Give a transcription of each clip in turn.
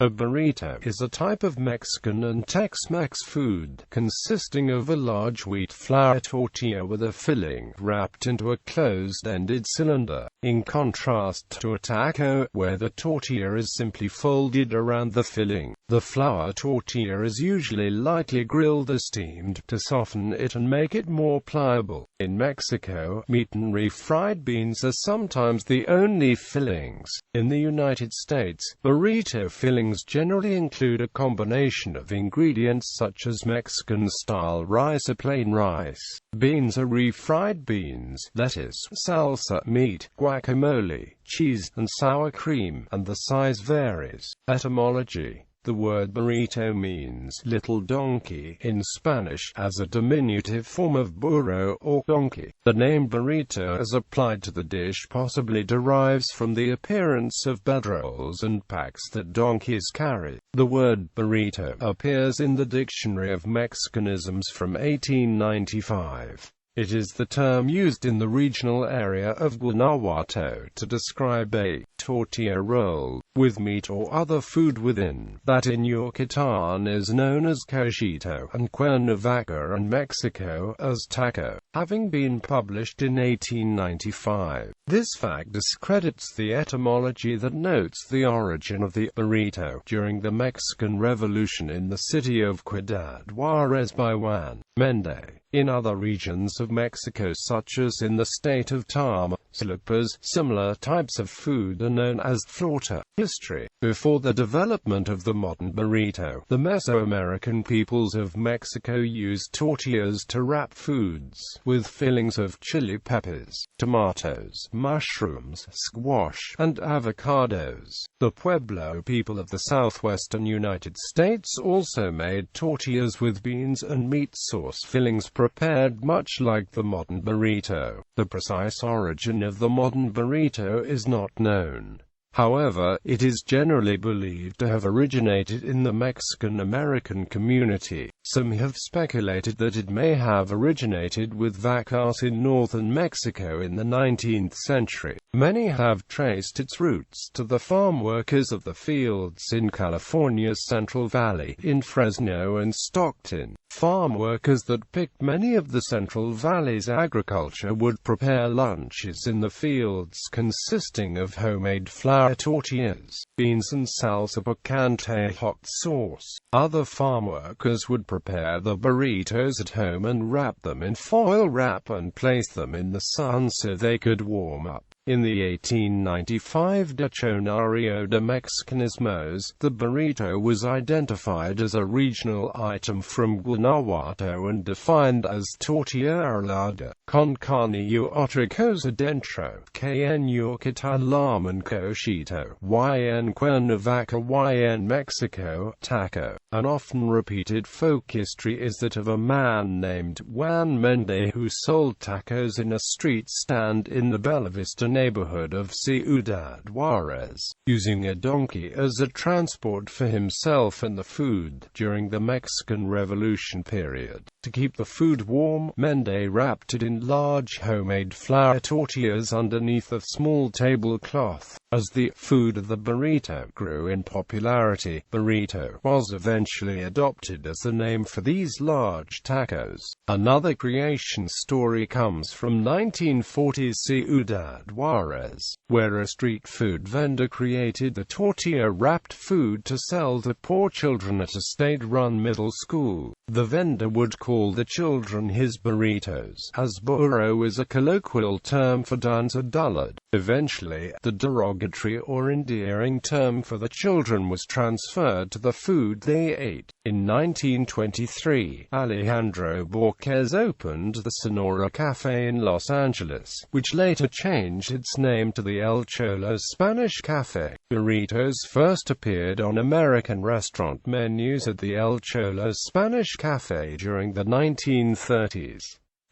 A burrito is a type of Mexican and Tex-Mex food, consisting of a large wheat flour tortilla with a filling wrapped into a closed-ended cylinder, in contrast to a taco, where the tortilla is simply folded around the filling. The flour tortilla is usually lightly grilled or steamed to soften it and make it more pliable. In Mexico, meat and refried beans are sometimes the only fillings. In the United States, burrito fillings generally include a combination of ingredients such as Mexican-style rice or plain rice. Beans are refried beans, lettuce, salsa, meat, guacamole, cheese, and sour cream, and the size varies. Etymology: the word burrito means little donkey in Spanish, as a diminutive form of burro or donkey. The name burrito as applied to the dish possibly derives from the appearance of bedrolls and packs that donkeys carry. The word burrito appears in the Dictionary of Mexicanisms from 1895. It is the term used in the regional area of Guanajuato to describe a tortilla roll, with meat or other food within, that in Yucatan is known as cachito, and Cuernavaca and Mexico as taco, having been published in 1895. This fact discredits the etymology that notes the origin of the burrito during the Mexican Revolution in the city of Ciudad Juárez by Juan Méndez. In other regions of Mexico, such as in the state of Tamaulipas, similar types of food are known as flauta. History: before the development of the modern burrito, the Mesoamerican peoples of Mexico used tortillas to wrap foods, with fillings of chili peppers, tomatoes, mushrooms, squash, and avocados. The Pueblo people of the southwestern United States also made tortillas with beans and meat sauce fillings prepared much like the modern burrito. The precise origin of the modern burrito is not known. However, it is generally believed to have originated in the Mexican-American community. Some have speculated that it may have originated with vacas in northern Mexico in the 19th century. Many have traced its roots to the farm workers of the fields in California's Central Valley, in Fresno and Stockton. Farm workers that picked many of the Central Valley's agriculture would prepare lunches in the fields consisting of homemade flour tortillas, beans and salsa picante hot sauce. Other farm workers would prepare the burritos at home and wrap them in foil wrap and place them in the sun so they could warm up. In the 1895 Diccionario de Mexicanismos, the burrito was identified as a regional item from Guanajuato and defined as tortilla arrolada, con carne y otra cosa dentro, que en Yucatan llaman cachito, y en Cuernavaca y en Mexico, taco. An often repeated folk history is that of a man named Juan Méndez who sold tacos in a street stand in the Bella Vista neighborhood of Ciudad Juárez, using a donkey as a transport for himself and the food. During the Mexican Revolution period, to keep the food warm, Méndez wrapped it in large homemade flour tortillas underneath a small tablecloth. As the food of the burrito grew in popularity, burrito was eventually adopted as the name for these large tacos. Another creation story comes from 1940s Ciudad Juárez, where a street food vendor created the tortilla-wrapped food to sell to poor children at a state-run middle school. The vendor would call the children his burritos, as burro is a colloquial term for dunce or dullard. Eventually, the derogatory or endearing term for the children was transferred to the food they ate. In 1923, Alejandro Borges opened the Sonora Cafe in Los Angeles, which later changed its name to the El Cholo's Spanish Cafe. Burritos first appeared on American restaurant menus at the El Cholo's Spanish Cafe during the 1930s.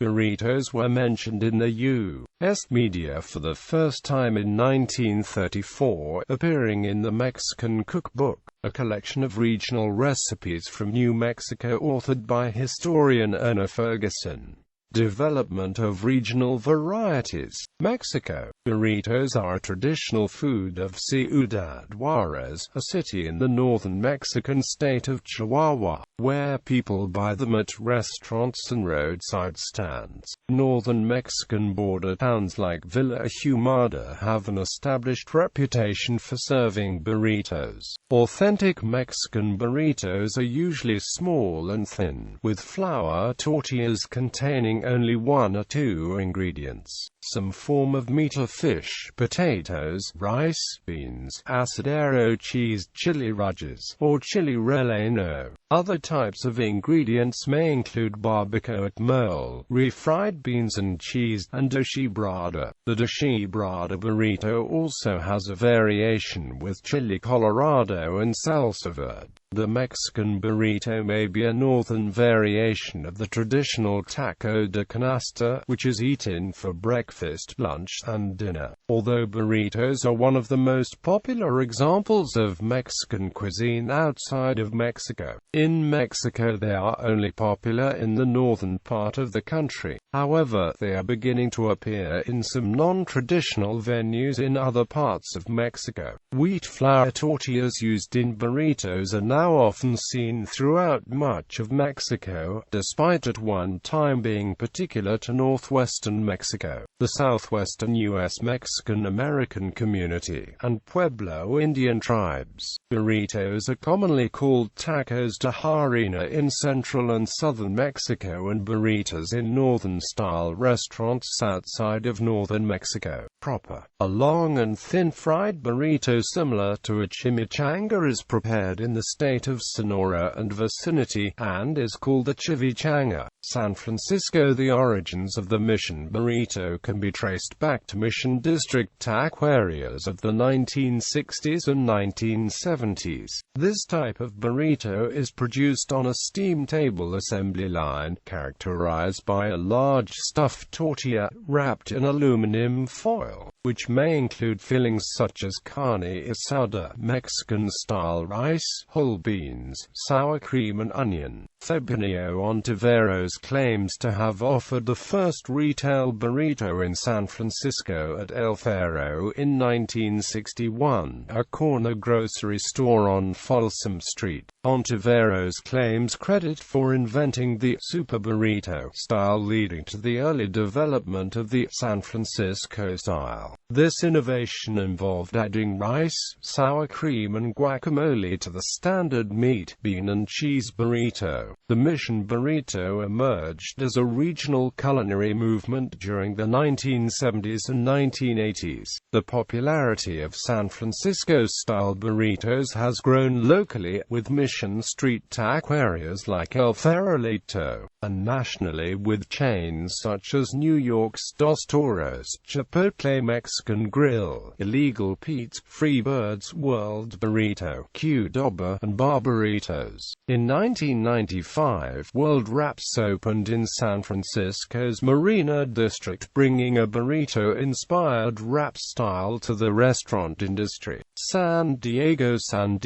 Burritos were mentioned in the U.S. media for the first time in 1934, appearing in the Mexican Cookbook, a collection of regional recipes from New Mexico authored by historian Erna Ferguson. Development of regional varieties. Mexico Burritos are a traditional food of Ciudad Juarez, a city in the northern Mexican state of Chihuahua, where people buy them at restaurants and roadside stands. Northern Mexican border towns like Villa Humada have an established reputation for serving burritos. Authentic Mexican burritos are usually small and thin, with flour tortillas containing only one or two ingredients, some form of meat or fish, potatoes, rice, beans, asadero cheese, chili rajas, or chili relleno. Other types of ingredients may include barbacoa mole, refried beans and cheese, and deshebrada. The deshebrada burrito also has a variation with chili colorado and salsa verde. The Mexican burrito may be a northern variation of the traditional taco de canasta, which is eaten for breakfast, lunch, and dinner. Although burritos are one of the most popular examples of Mexican cuisine outside of Mexico, in Mexico they are only popular in the northern part of the country. However, they are beginning to appear in some non-traditional venues in other parts of Mexico. Wheat flour tortillas used in burritos are now often seen throughout much of Mexico, despite at one time being particular to northwestern Mexico, the southwestern U.S. Mexican-American community, and Pueblo Indian tribes. Burritos are commonly called tacos de harina in central and southern Mexico and burritos in northern-style restaurants outside of northern Mexico proper. A long and thin fried burrito similar to a chimichanga is prepared in the state of Sonora and vicinity, and is called a chimichanga. San Francisco. The origins of the Mission burrito can be traced back to Mission District taquerias of the 1960s and 1970s. This type of burrito is produced on a steam table assembly line, characterized by a large stuffed tortilla, wrapped in aluminum foil, which may include fillings such as carne asada, Mexican-style rice, whole beans, sour cream and onion. Eugenio Ontiveros claims to have offered the first retail burrito in San Francisco at El Faro in 1961, a corner grocery store on Folsom Street. Ontiveros claims credit for inventing the super burrito style, leading to the early development of the San Francisco style. This innovation involved adding rice, sour cream and guacamole to the standard meat, bean and cheese burrito. The Mission burrito emerged as a regional culinary movement during the 1970s and 1980s. The popularity of San Francisco-style burritos has grown locally, with Mission Street taquerias like El Farolito, and nationally with chains such as New York's Dos Toros, Chipotle Mexican Grill, Illegal Pete's, Freebird's World Burrito, Qdoba, and Barbaritos. In 1995, World Wraps opened in San Francisco's Marina District, bringing a burrito-inspired wrap style to the restaurant industry. San Diego-style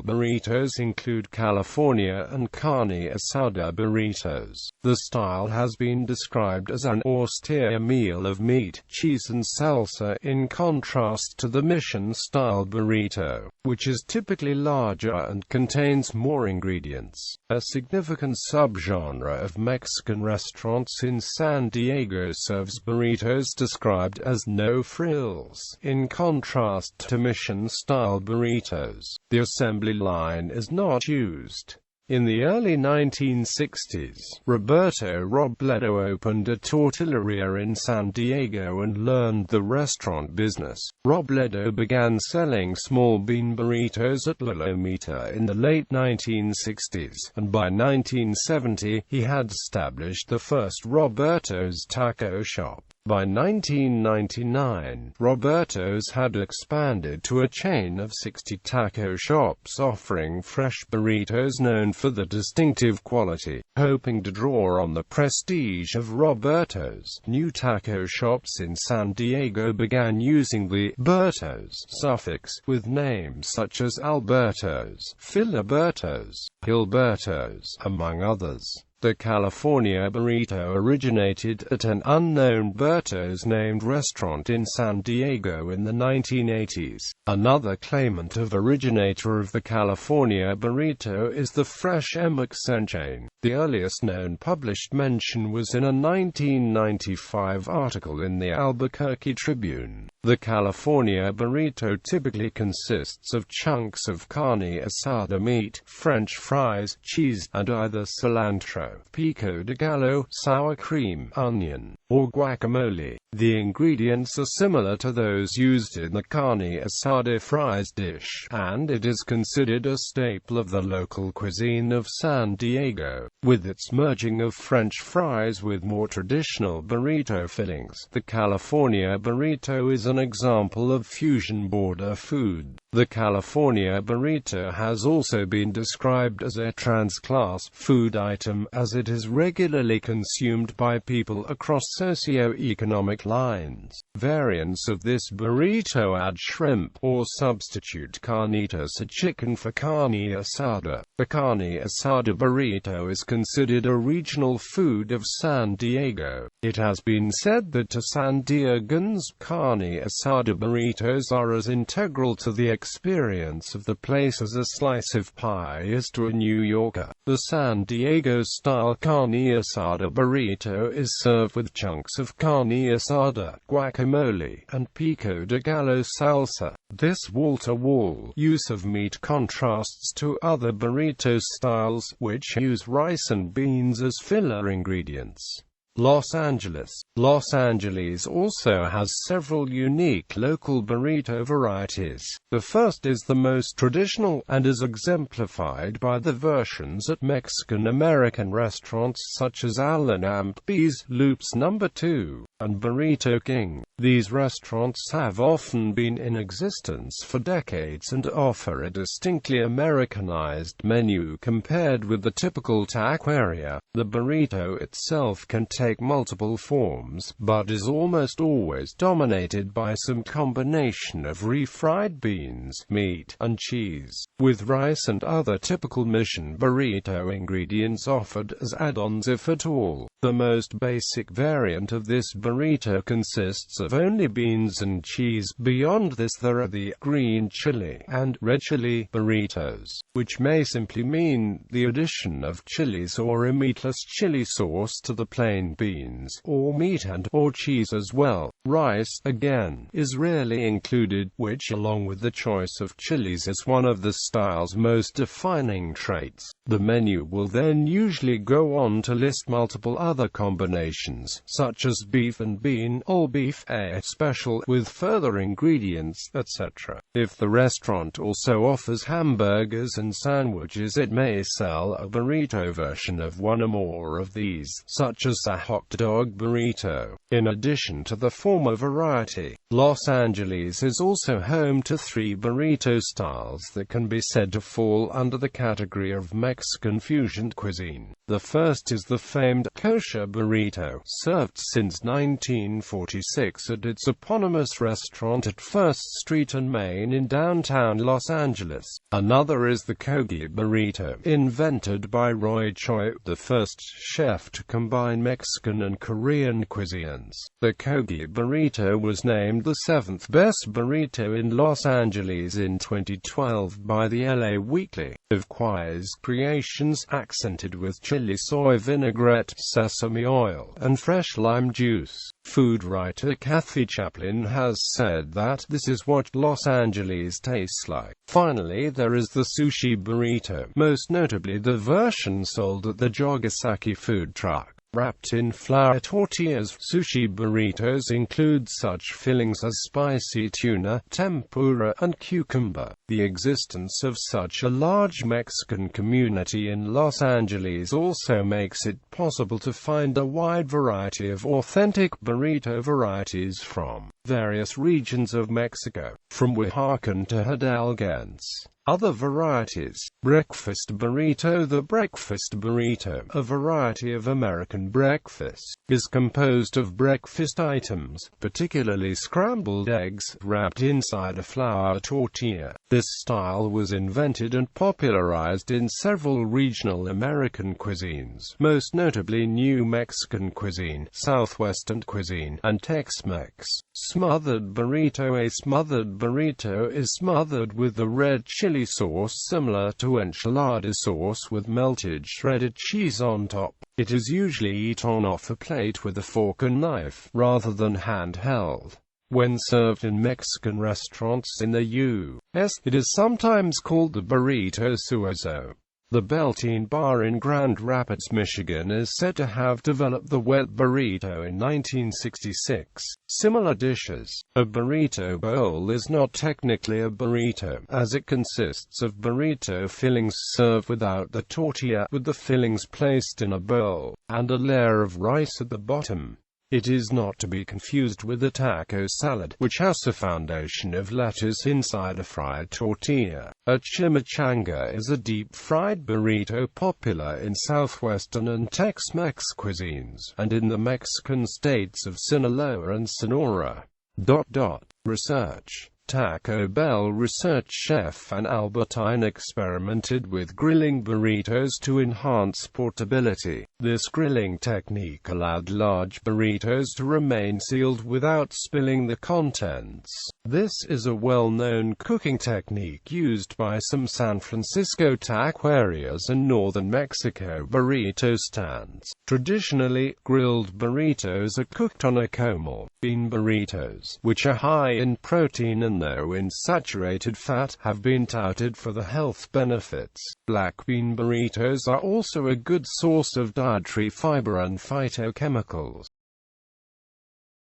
burritos include California and carne asada burritos. The style has been described as an austere meal of meat, cheese and salsa, in contrast to the Mission-style burrito, which is typically larger and contains more ingredients. A significant subgenre of Mexican restaurants in San Diego serves burritos described as no frills, in contrast to Mission-style burritos. The assembly line is not used. In the early 1960s, Roberto Robledo opened a tortilleria in San Diego and learned the restaurant business. Robledo began selling small bean burritos at La Lomita in the late 1960s, and by 1970, he had established the first Roberto's taco shop. By 1999, Roberto's had expanded to a chain of 60 taco shops offering fresh burritos known for the distinctive quality. Hoping to draw on the prestige of Roberto's, new taco shops in San Diego began using the Berto's suffix, with names such as Alberto's, Filiberto's, Gilberto's, among others. The California burrito originated at an unknown Berto's named restaurant in San Diego in the 1980s. Another claimant of originator of the California burrito is the Fresh Mexican chain. The earliest known published mention was in a 1995 article in the Albuquerque Tribune. The California burrito typically consists of chunks of carne asada meat, French fries, cheese, and either cilantro, pico de gallo, sour cream, onion, or guacamole. The ingredients are similar to those used in the carne asada fries dish, and it is considered a staple of the local cuisine of San Diego. With its merging of French fries with more traditional burrito fillings, the California burrito is an example of fusion border food. The California burrito has also been described as a trans-class food item, as it is regularly consumed by people across socio-economic lines. Variants of this burrito add shrimp, or substitute carnitas or chicken for carne asada. The carne asada burrito is considered a regional food of San Diego. It has been said that to San Diegans, carne asada burritos are as integral to the experience of the place as a slice of pie is to a New Yorker. The San Diego-style carne asada burrito is served with chunks of carne asada, guacamole, and pico de gallo salsa. This wall-to-wall use of meat contrasts to other burrito styles, which use rice and beans as filler ingredients. Los Angeles also has several unique local burrito varieties. The first is the most traditional, and is exemplified by the versions at Mexican-American restaurants such as Alan Ampby's, Loops No. 2, and Burrito King. These restaurants have often been in existence for decades and offer a distinctly Americanized menu compared with the typical taqueria. The burrito itself can take multiple forms, but is almost always dominated by some combination of refried beans, meat, and cheese, with rice and other typical Mission burrito ingredients offered as add-ons if at all. The most basic variant of this burrito consists of only beans and cheese. Beyond this there are the green chili and red chili burritos, which may simply mean the addition of chilies or a meatless chili sauce to the plain beans, or meat and or cheese as well. Rice, again, is rarely included, which along with the choice of chilies is one of the style's most defining traits. The menu will then usually go on to list multiple other combinations, such as beef and bean, all beef, a special, with further ingredients, etc. If the restaurant also offers hamburgers and sandwiches, it may sell a burrito version of one or more of these, such as a hot dog burrito. In addition to the former variety, Los Angeles is also home to 3 burrito styles that can be said to fall under the category of Mexican fusion cuisine. The first is the famed kosher burrito, served since 1946 at its eponymous restaurant at First Street and Main in downtown Los Angeles. Another is the kogi burrito, invented by Roy Choi, the first chef to combine Mexican and Korean cuisines. The kogi burrito was named the 7th best burrito in Los Angeles in 2012 by the LA Weekly. Of Kwai's creations, accented with chili soy vinaigrette, sesame oil, and fresh lime juice. Food writer Kathy Chaplin has said that this is what Los Angeles tastes like. Finally, there is the sushi burrito, most notably the version sold at the Jogasaki food truck. Wrapped in flour tortillas, sushi burritos include such fillings as spicy tuna, tempura, and cucumber. The existence of such a large Mexican community in Los Angeles also makes it possible to find a wide variety of authentic burrito varieties from various regions of Mexico, from Oaxacan to Hidalguense. Other varieties. Breakfast burrito. The breakfast burrito, a variety of American breakfast, is composed of breakfast items, particularly scrambled eggs, wrapped inside a flour tortilla. This style was invented and popularized in several regional American cuisines, most notably New Mexican cuisine, Southwestern cuisine, and Tex-Mex. Smothered burrito. A smothered burrito is smothered with the red chili sauce similar to enchilada sauce with melted shredded cheese on top. It is usually eaten off a plate with a fork and knife, rather than handheld. When served in Mexican restaurants in the U.S., it is sometimes called the burrito suazo. The Beltine Bar in Grand Rapids, Michigan is said to have developed the wet burrito in 1966. Similar dishes. A burrito bowl is not technically a burrito, as it consists of burrito fillings served without the tortilla, with the fillings placed in a bowl, and a layer of rice at the bottom. It is not to be confused with a taco salad, which has a foundation of lettuce inside a fried tortilla. A chimichanga is a deep-fried burrito popular in Southwestern and Tex-Mex cuisines, and in the Mexican states of Sinaloa and Sonora. Research. Taco Bell research chef Ann Albertine experimented with grilling burritos to enhance portability. This grilling technique allowed large burritos to remain sealed without spilling the contents. This is a well-known cooking technique used by some San Francisco taquerias and northern Mexico burrito stands. Traditionally, grilled burritos are cooked on a comal. Bean burritos, which are high in protein and low in saturated fat, have been touted for the health benefits. Black bean burritos are also a good source of dietary fiber and phytochemicals.